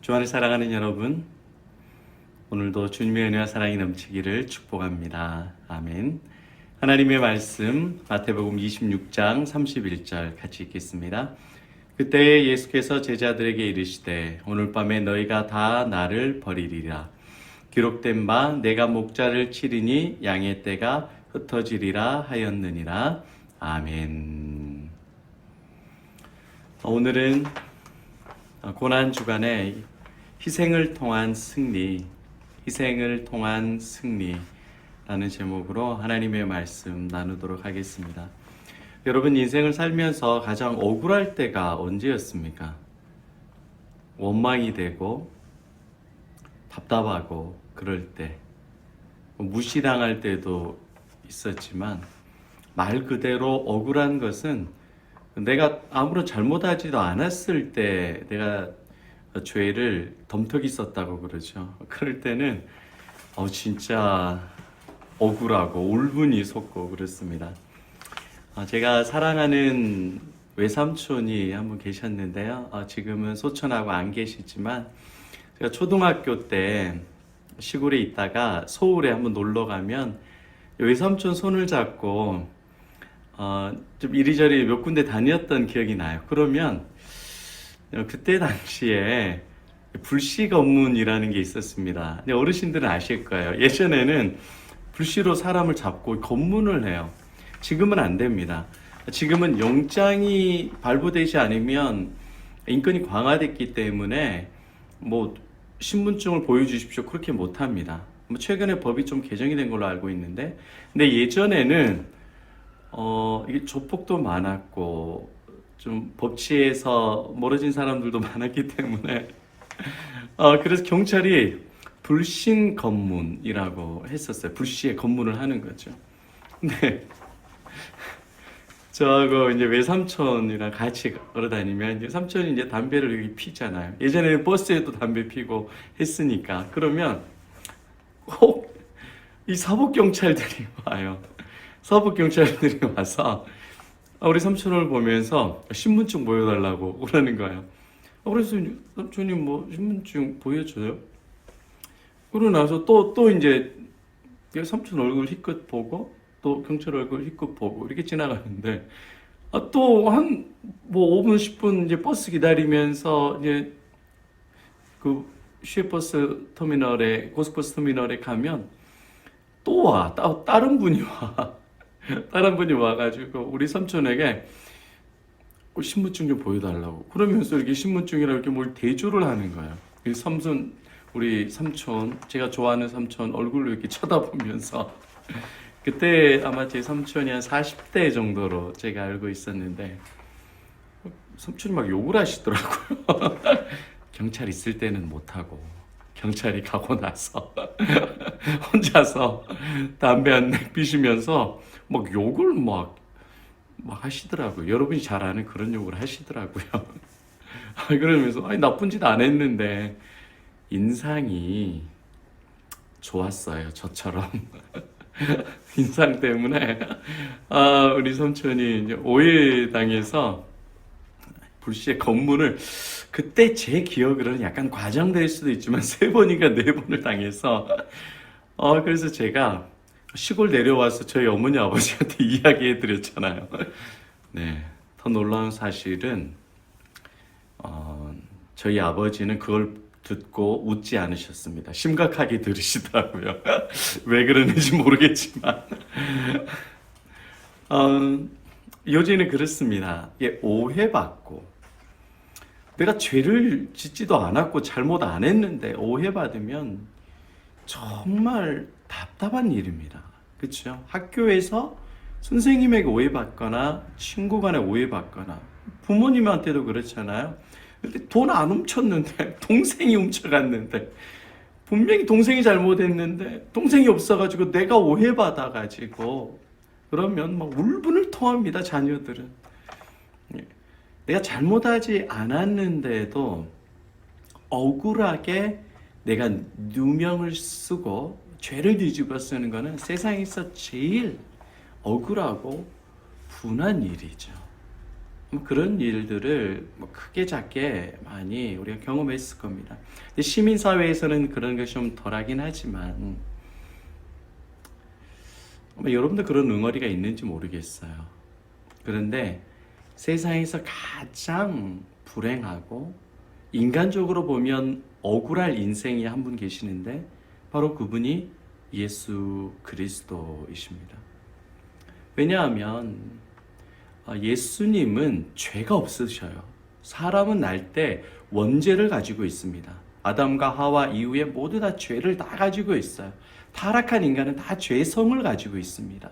주 안에 사랑하는 여러분, 오늘도 주님의 은혜와 사랑이 넘치기를 축복합니다. 아멘. 하나님의 말씀 마태복음 26장 31절 같이 읽겠습니다. 그때 예수께서 제자들에게 이르시되 오늘 밤에 너희가 다 나를 버리리라. 기록된 바 내가 목자를 치리니 양의 떼가 흩어지리라 하였느니라. 아멘. 오늘은 고난 주간에 희생을 통한 승리라는 제목으로 하나님의 말씀 나누도록 하겠습니다. 여러분, 인생을 살면서 가장 억울할 때가 언제였습니까? 원망이 되고 답답하고 그럴 때, 무시당할 때도 있었지만 말 그대로 억울한 것은 내가 아무런 잘못하지도 않았을 때 내가 죄를 덤터기 썼다고 그러죠. 그럴 때는 진짜 억울하고 울분이 솟고 그렇습니다. 제가 사랑하는 외삼촌이 한 분 계셨는데요. 지금은 소천하고 안 계시지만 제가 초등학교 때 시골에 있다가 서울에 한번 놀러 가면 외삼촌 손을 잡고 좀 이리저리 몇 군데 다녔던 기억이 나요. 그러면 그때 당시에 불씨 검문이라는 게 있었습니다. 어르신들은 아실 거예요. 예전에는 불씨로 사람을 잡고 검문을 해요. 지금은 안 됩니다. 지금은 영장이 발부되지 않으면 인권이 강화됐기 때문에 신분증을 보여주십시오 그렇게 못합니다. 최근에 법이 좀 개정이 된 걸로 알고 있는데, 근데 예전에는 이게 조폭도 많았고 좀 법치에서 멀어진 사람들도 많았기 때문에 그래서 경찰이 불신 검문이라고 했었어요. 불시에 검문을 하는 거죠. 근데 저하고 이제 외삼촌이랑 같이 걸어다니면 이제 삼촌이 이제 담배를 여기 피잖아요. 예전에는 버스에도 담배 피고 했으니까. 그러면 꼭 이 사복 경찰들이 와요. 사복 경찰들이 와서 우리 삼촌을 보면서 신분증 보여달라고 그러는 거예요. 그래서 삼촌이 신분증 보여줘요? 그러고 나서 또 이제 삼촌 얼굴 희끗 보고 또 경찰 얼굴 희끗 보고 이렇게 지나가는데 또 한 5분 10분 이제 버스 기다리면서 이제 그 시외버스 터미널에 고속버스 터미널에 가면 또 와. 다른 분이 와. 다른 분이 와가지고 우리 삼촌에게 신분증 좀 보여달라고 그러면서 이렇게 신분증이라고 이렇게 뭘 대조를 하는 거예요. 우리 삼촌, 제가 좋아하는 삼촌 얼굴로 이렇게 쳐다보면서 그때 아마 제 삼촌이 한 40대 정도로 제가 알고 있었는데 삼촌이 막 욕을 하시더라고요. 경찰 있을 때는 못하고 경찰이 가고 나서 혼자서 담배 한 대 피시면서 막 욕을 막 하시더라고요. 여러분이 잘 아는 그런 욕을 하시더라고요. 그러면서 나쁜 짓 안 했는데 인상이 좋았어요. 저처럼. 인상 때문에 우리 삼촌이 이제 오해당해서 불시에 검문을 그때 제 기억으로는 약간 과장될 수도 있지만 3번인가 4번을 당해서 그래서 제가 시골 내려와서 저희 어머니 아버지한테 이야기해 드렸잖아요. 네, 더 놀라운 사실은 저희 아버지는 그걸 듣고 웃지 않으셨습니다. 심각하게 들으시더라고요. 왜 그러는지 모르겠지만 요즘은 그렇습니다. 오해받고 내가 죄를 짓지도 않았고 잘못 안 했는데 오해받으면 정말 답답한 일입니다. 그렇죠? 학교에서 선생님에게 오해받거나 친구 간에 오해받거나 부모님한테도 그렇잖아요. 근데 돈 안 훔쳤는데 동생이 훔쳐갔는데 분명히 동생이 잘못했는데 동생이 없어가지고 내가 오해받아가지고 그러면 막 울분을 토합니다. 자녀들은. 내가 잘못하지 않았는데도 억울하게 내가 누명을 쓰고 죄를 뒤집어 쓰는 거는 세상에서 제일 억울하고 분한 일이죠. 그런 일들을 뭐 크게 작게 많이 우리가 경험했을 겁니다. 근데 시민사회에서는 그런 것이 좀 덜하긴 하지만 여러분도 그런 응어리가 있는지 모르겠어요. 그런데 세상에서 가장 불행하고 인간적으로 보면 억울할 인생이 한 분 계시는데 바로 그분이 예수 그리스도이십니다. 왜냐하면 예수님은 죄가 없으셔요. 사람은 날 때 원죄를 가지고 있습니다. 아담과 하와 이후에 모두 다 죄를 다 가지고 있어요. 타락한 인간은 다 죄성을 가지고 있습니다.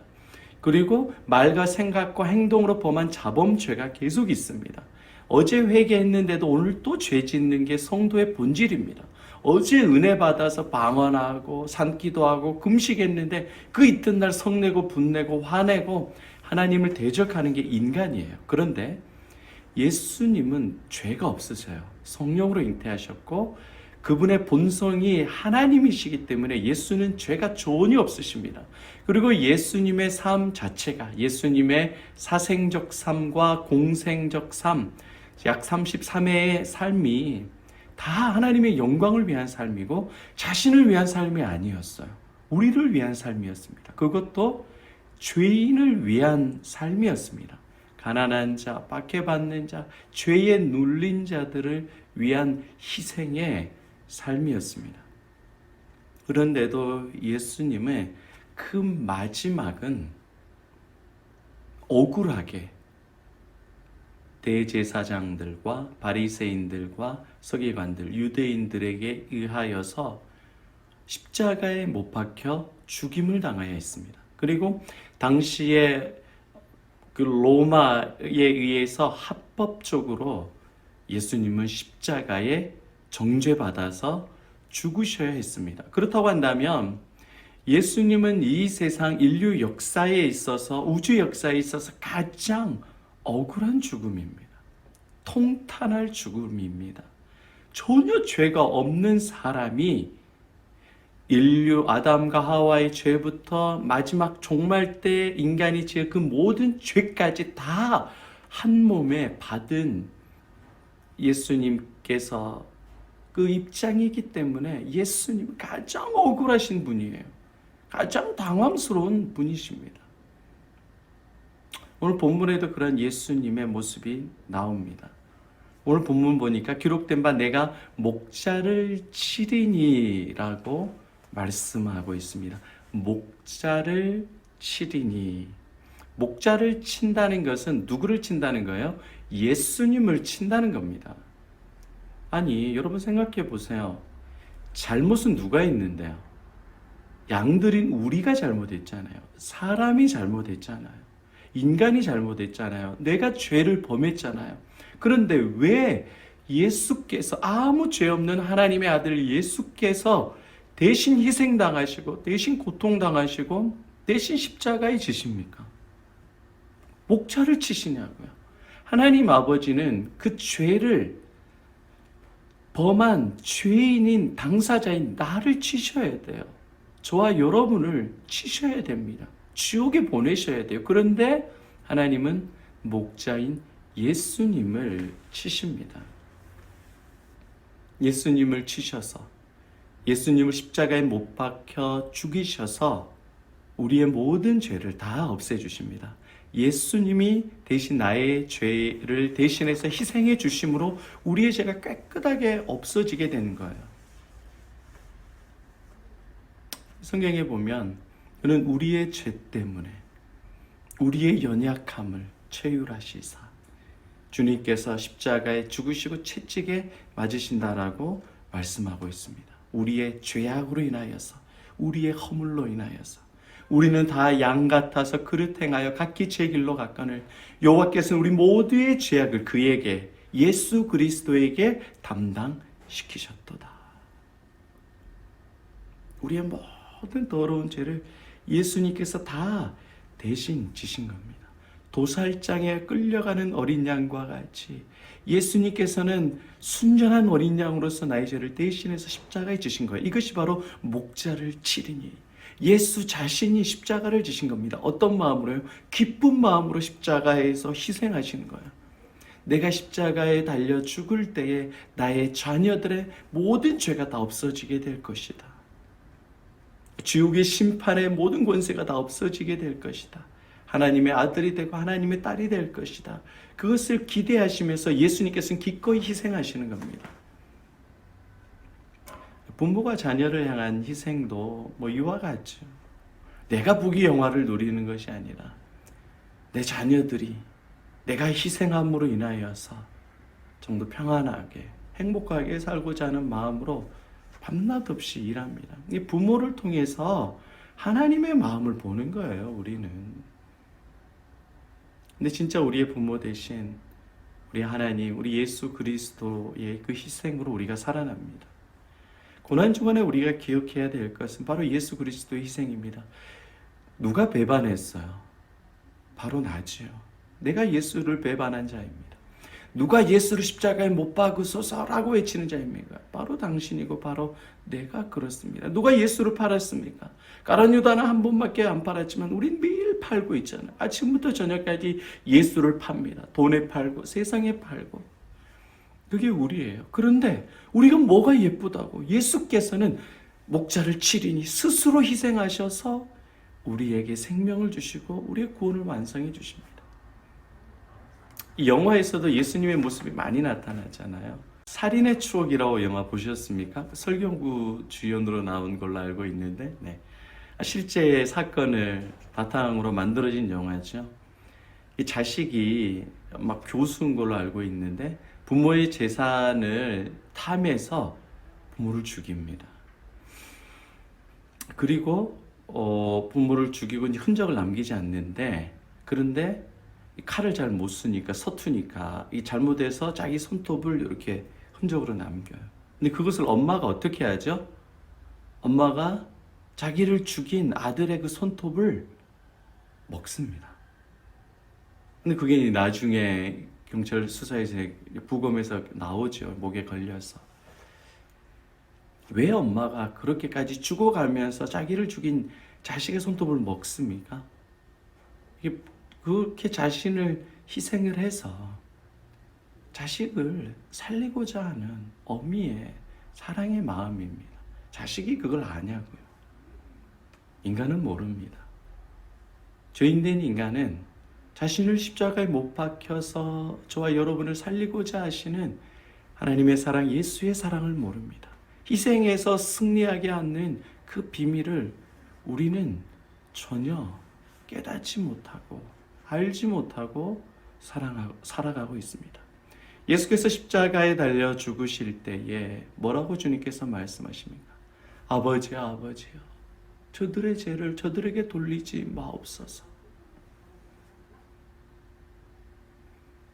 그리고 말과 생각과 행동으로 범한 자범죄가 계속 있습니다. 어제 회개했는데도 오늘 또 죄 짓는 게 성도의 본질입니다. 어제 은혜 받아서 방언하고 산기도하고 금식했는데 그 이튿날 성내고 분내고 화내고 하나님을 대적하는 게 인간이에요. 그런데 예수님은 죄가 없으세요. 성령으로 잉태하셨고 그분의 본성이 하나님이시기 때문에 예수는 죄가 전혀 없으십니다. 그리고 예수님의 삶 자체가 예수님의 사생적 삶과 공생적 삶, 약 33회의 삶이 다 하나님의 영광을 위한 삶이고 자신을 위한 삶이 아니었어요. 우리를 위한 삶이었습니다. 그것도 죄인을 위한 삶이었습니다. 가난한 자, 박해받는 자, 죄에 눌린 자들을 위한 희생의 삶이었습니다. 그런데도 예수님의 그 마지막은 억울하게 대제사장들과 바리새인들과 서기관들, 유대인들에게 의하여서 십자가에 못 박혀 죽임을 당하여 했습니다. 그리고 당시에 그 로마에 의해서 합법적으로 예수님은 십자가에 정죄받아서 죽으셔야 했습니다. 그렇다고 한다면 예수님은 이 세상 인류 역사에 있어서 우주 역사에 있어서 가장 억울한 죽음입니다. 통탄할 죽음입니다. 전혀 죄가 없는 사람이 인류 아담과 하와의 죄부터 마지막 종말 때 인간이 지은 그 모든 죄까지 다 한 몸에 받은 예수님께서 그 입장이기 때문에 예수님은 가장 억울하신 분이에요. 가장 당황스러운 분이십니다. 오늘 본문에도 그런 예수님의 모습이 나옵니다. 오늘 본문 보니까 기록된 바 내가 목자를 치리니라고 말씀하고 있습니다. 목자를 치리니. 목자를 친다는 것은 누구를 친다는 거예요? 예수님을 친다는 겁니다. 아니, 여러분 생각해 보세요. 잘못은 누가 있는데요? 양들인 우리가 잘못했잖아요. 사람이 잘못했잖아요. 인간이 잘못했잖아요. 내가 죄를 범했잖아요. 그런데 왜 예수께서 아무 죄 없는 하나님의 아들 예수께서 대신 희생당하시고 대신 고통당하시고 대신 십자가에 지십니까? 목자를 치시냐고요. 하나님 아버지는 그 죄를 범한 죄인인 당사자인 나를 치셔야 돼요. 저와 여러분을 치셔야 됩니다. 지옥에 보내셔야 돼요. 그런데 하나님은 목자인 예수님을 치십니다. 예수님을 치셔서 예수님을 십자가에 못 박혀 죽이셔서 우리의 모든 죄를 다 없애주십니다. 예수님이 대신 나의 죄를 대신해서 희생해 주심으로 우리의 죄가 깨끗하게 없어지게 되는 거예요. 성경에 보면 그는 우리의 죄 때문에 우리의 연약함을 체휼하시사 주님께서 십자가에 죽으시고 채찍에 맞으신다라고 말씀하고 있습니다. 우리의 죄악으로 인하여서 우리의 허물로 인하여서 우리는 다 양 같아서 그릇 행하여 각기 제 길로 갔거늘 여호와께서는 우리 모두의 죄악을 그에게 예수 그리스도에게 담당시키셨도다. 우리의 모든 더러운 죄를 예수님께서 다 대신 지신 겁니다. 도살장에 끌려가는 어린 양과 같이 예수님께서는 순전한 어린 양으로서 나의 죄를 대신해서 십자가에 지신 거예요. 이것이 바로 목자를 치리니. 예수 자신이 십자가를 지신 겁니다. 어떤 마음으로요? 기쁜 마음으로 십자가에서 희생하시는 거예요. 내가 십자가에 달려 죽을 때에 나의 자녀들의 모든 죄가 다 없어지게 될 것이다. 지옥의 심판의 모든 권세가 다 없어지게 될 것이다. 하나님의 아들이 되고 하나님의 딸이 될 것이다. 그것을 기대하시면서 예수님께서는 기꺼이 희생하시는 겁니다. 부모가 자녀를 향한 희생도 이와 같죠. 내가 부귀 영화를 누리는 것이 아니라 내 자녀들이 내가 희생함으로 인하여서 좀 더 평안하게 행복하게 살고자 하는 마음으로 밤낮 없이 일합니다. 이 부모를 통해서 하나님의 마음을 보는 거예요, 우리는. 근데 진짜 우리의 부모 대신 우리 하나님, 우리 예수 그리스도의 그 희생으로 우리가 살아납니다. 고난주간에 우리가 기억해야 될 것은 바로 예수 그리스도의 희생입니다. 누가 배반했어요? 바로 나지요. 내가 예수를 배반한 자입니다. 누가 예수를 십자가에 못 박으소서라고 외치는 자입니까? 바로 당신이고 바로 내가 그렇습니다. 누가 예수를 팔았습니까? 가룟 유다는 한 번밖에 안 팔았지만 우린 매일 팔고 있잖아요. 아침부터 저녁까지 예수를 팝니다. 돈에 팔고 세상에 팔고. 그게 우리예요. 그런데 우리가 뭐가 예쁘다고? 예수께서는 목자를 치리니 스스로 희생하셔서 우리에게 생명을 주시고 우리의 구원을 완성해 주십니다. 이 영화에서도 예수님의 모습이 많이 나타나잖아요. 살인의 추억이라고 영화 보셨습니까? 설경구 주연으로 나온 걸로 알고 있는데 실제 사건을 바탕으로 만들어진 영화죠. 이 자식이 막 교수인 걸로 알고 있는데 부모의 재산을 탐해서 부모를 죽입니다. 그리고 부모를 죽이고 흔적을 남기지 않는데, 그런데 칼을 잘 못 쓰니까 서투니까 이 잘못해서 자기 손톱을 이렇게 흔적으로 남겨요. 근데 그것을 엄마가 어떻게 하죠? 엄마가 자기를 죽인 아들의 그 손톱을 먹습니다. 근데 그게 나중에 경찰 수사에서 부검에서 나오죠. 목에 걸려서. 왜 엄마가 그렇게까지 죽어가면서 자기를 죽인 자식의 손톱을 먹습니까? 이게 그렇게 자신을 희생을 해서 자식을 살리고자 하는 어미의 사랑의 마음입니다. 자식이 그걸 아냐고요. 인간은 모릅니다. 죄인된 인간은 자신을 십자가에 못 박혀서 저와 여러분을 살리고자 하시는 하나님의 사랑, 예수의 사랑을 모릅니다. 희생해서 승리하게 하는 그 비밀을 우리는 전혀 깨닫지 못하고 알지 못하고 살아가고 있습니다. 예수께서 십자가에 달려 죽으실 때에 뭐라고 주님께서 말씀하십니까? 아버지야, 아버지야, 저들의 죄를 저들에게 돌리지 마옵소서.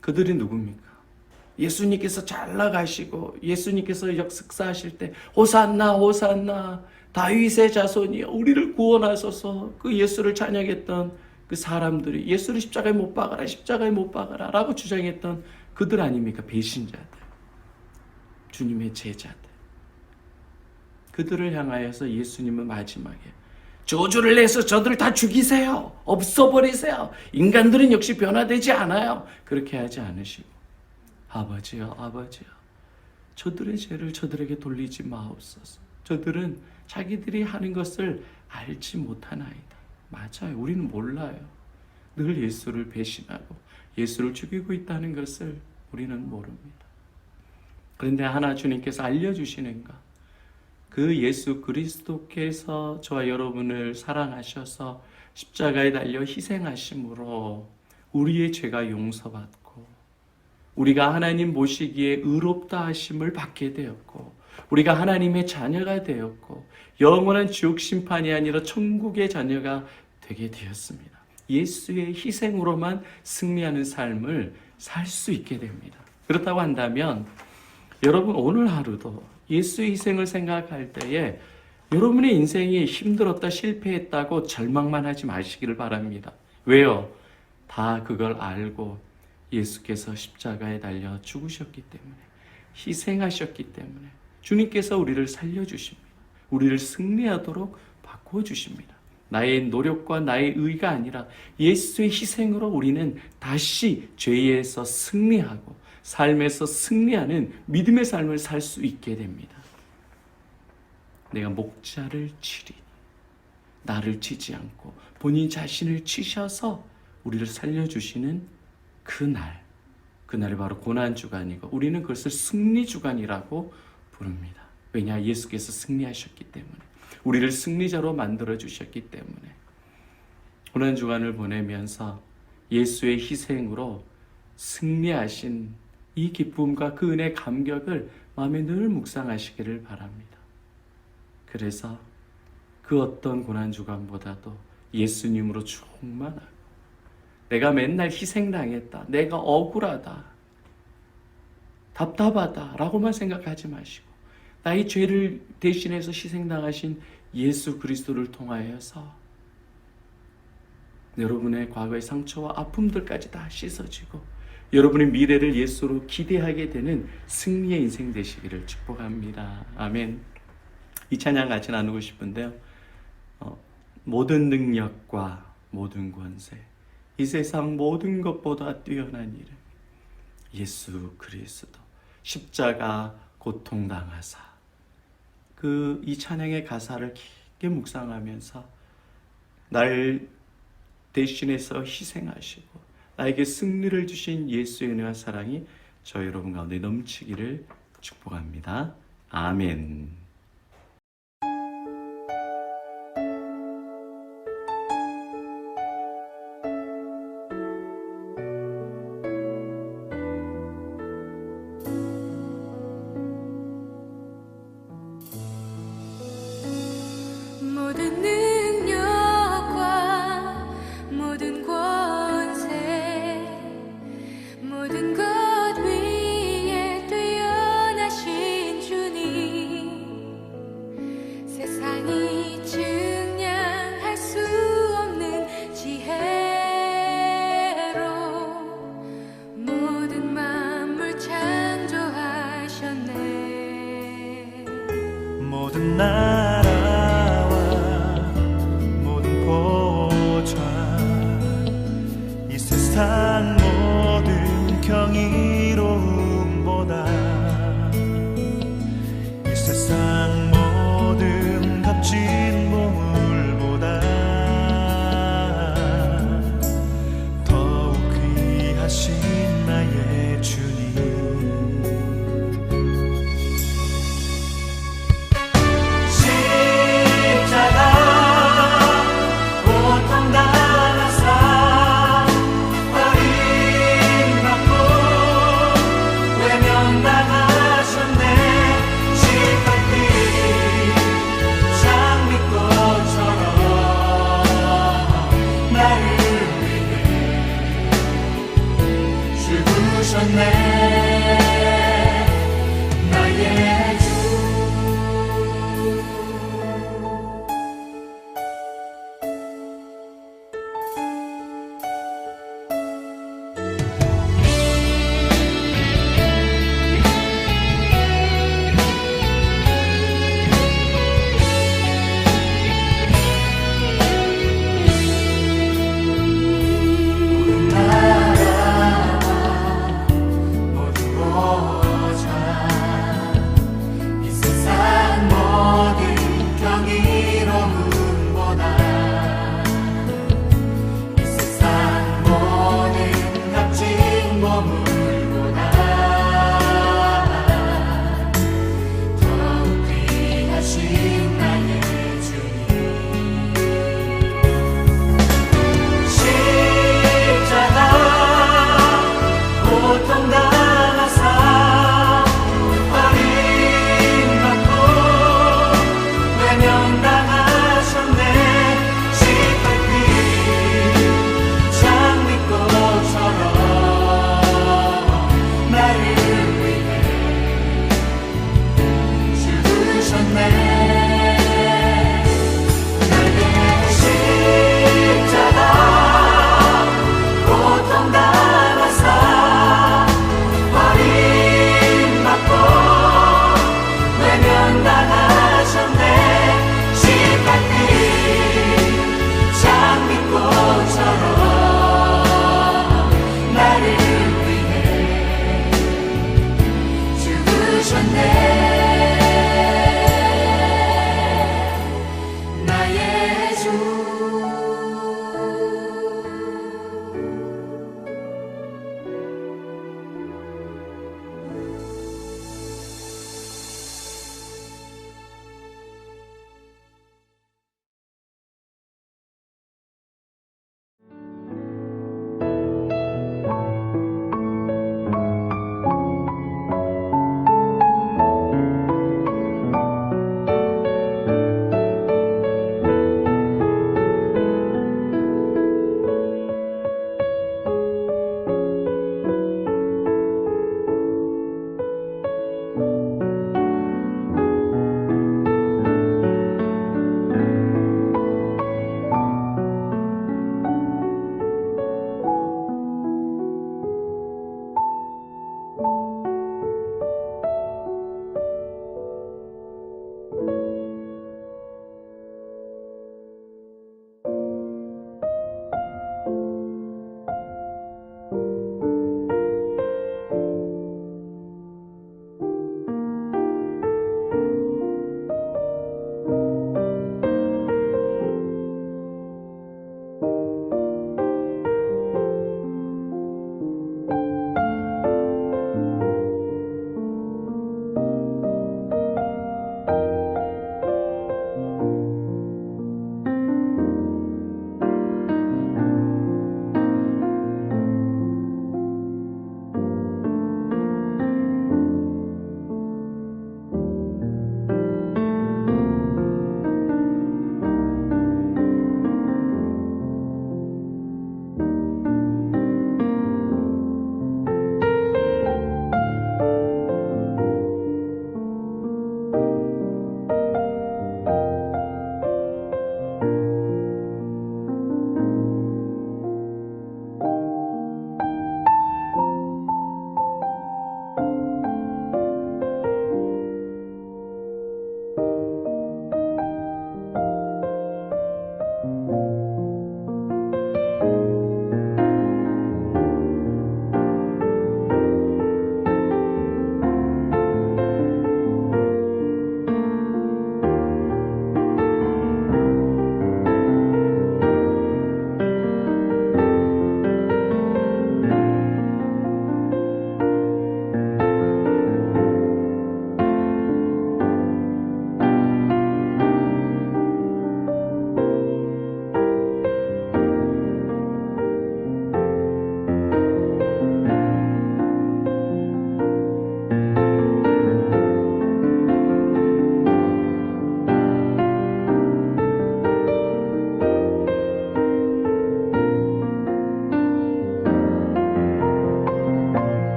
그들이 누굽니까? 예수님께서 잘 나가시고 예수님께서 역습사하실 때 호산나 호산나 다윗의 자손이여 우리를 구원하소서, 그 예수를 찬양했던 그 사람들이 예수를 십자가에 못 박아라, 십자가에 못 박아라 라고 주장했던 그들 아닙니까? 배신자들, 주님의 제자들. 그들을 향하여서 예수님은 마지막에 저주를 내서 저들을 다 죽이세요, 없어버리세요, 인간들은 역시 변화되지 않아요, 그렇게 하지 않으시고 아버지여, 아버지여, 저들의 죄를 저들에게 돌리지 마옵소서. 저들은 자기들이 하는 것을 알지 못하나이다. 맞아요. 우리는 몰라요. 늘 예수를 배신하고 예수를 죽이고 있다는 것을 우리는 모릅니다. 그런데 하나 주님께서 알려주시는 것, 그 예수 그리스도께서 저와 여러분을 사랑하셔서 십자가에 달려 희생하심으로 우리의 죄가 용서받고 우리가 하나님 보시기에 의롭다 하심을 받게 되었고 우리가 하나님의 자녀가 되었고 영원한 지옥 심판이 아니라 천국의 자녀가 되게 되었습니다. 예수의 희생으로만 승리하는 삶을 살 수 있게 됩니다. 그렇다고 한다면 여러분 오늘 하루도 예수의 희생을 생각할 때에 여러분의 인생이 힘들었다, 실패했다고 절망만 하지 마시기를 바랍니다. 왜요? 다 그걸 알고 예수께서 십자가에 달려 죽으셨기 때문에, 희생하셨기 때문에 주님께서 우리를 살려주십니다. 우리를 승리하도록 바꿔주십니다. 나의 노력과 나의 의가 아니라 예수의 희생으로 우리는 다시 죄에서 승리하고 삶에서 승리하는 믿음의 삶을 살 수 있게 됩니다. 내가 목자를 치리니 나를 치지 않고 본인 자신을 치셔서 우리를 살려주시는 그날이 바로 고난주간이고 우리는 그것을 승리주간이라고 부릅니다. 왜냐? 예수께서 승리하셨기 때문에, 우리를 승리자로 만들어주셨기 때문에. 고난주간을 보내면서 예수의 희생으로 승리하신 이 기쁨과 그 은혜의 감격을 마음에 늘 묵상하시기를 바랍니다. 그래서 그 어떤 고난주간보다도 예수님으로 충만하고, 내가 맨날 희생당했다, 내가 억울하다, 답답하다 라고만 생각하지 마시고 나의 죄를 대신해서 희생당하신 예수 그리스도를 통하여서 여러분의 과거의 상처와 아픔들까지 다 씻어지고 여러분의 미래를 예수로 기대하게 되는 승리의 인생 되시기를 축복합니다. 아멘. 이 찬양 같이 나누고 싶은데요. 모든 능력과 모든 권세, 이 세상 모든 것보다 뛰어난 이름 예수 그리스도, 십자가 고통당하사, 이 찬양의 가사를 깊게 묵상하면서 날 대신해서 희생하시고 나에게 승리를 주신 예수의 은혜와 사랑이 저희 여러분 가운데 넘치기를 축복합니다. 아멘. 모든 능력과 모든 권세, 모든 것 위에 뛰어나신 주님, 세상이 증량할 수 없는 지혜로 모든 만물 창조하셨네. 모든 나라와 모든 보좌, 이 세상 모든 경이로움보다, 이 세상 모든 값진 보물보다 더욱 귀하신 나의 주님. 나를 위해 죽으셨네.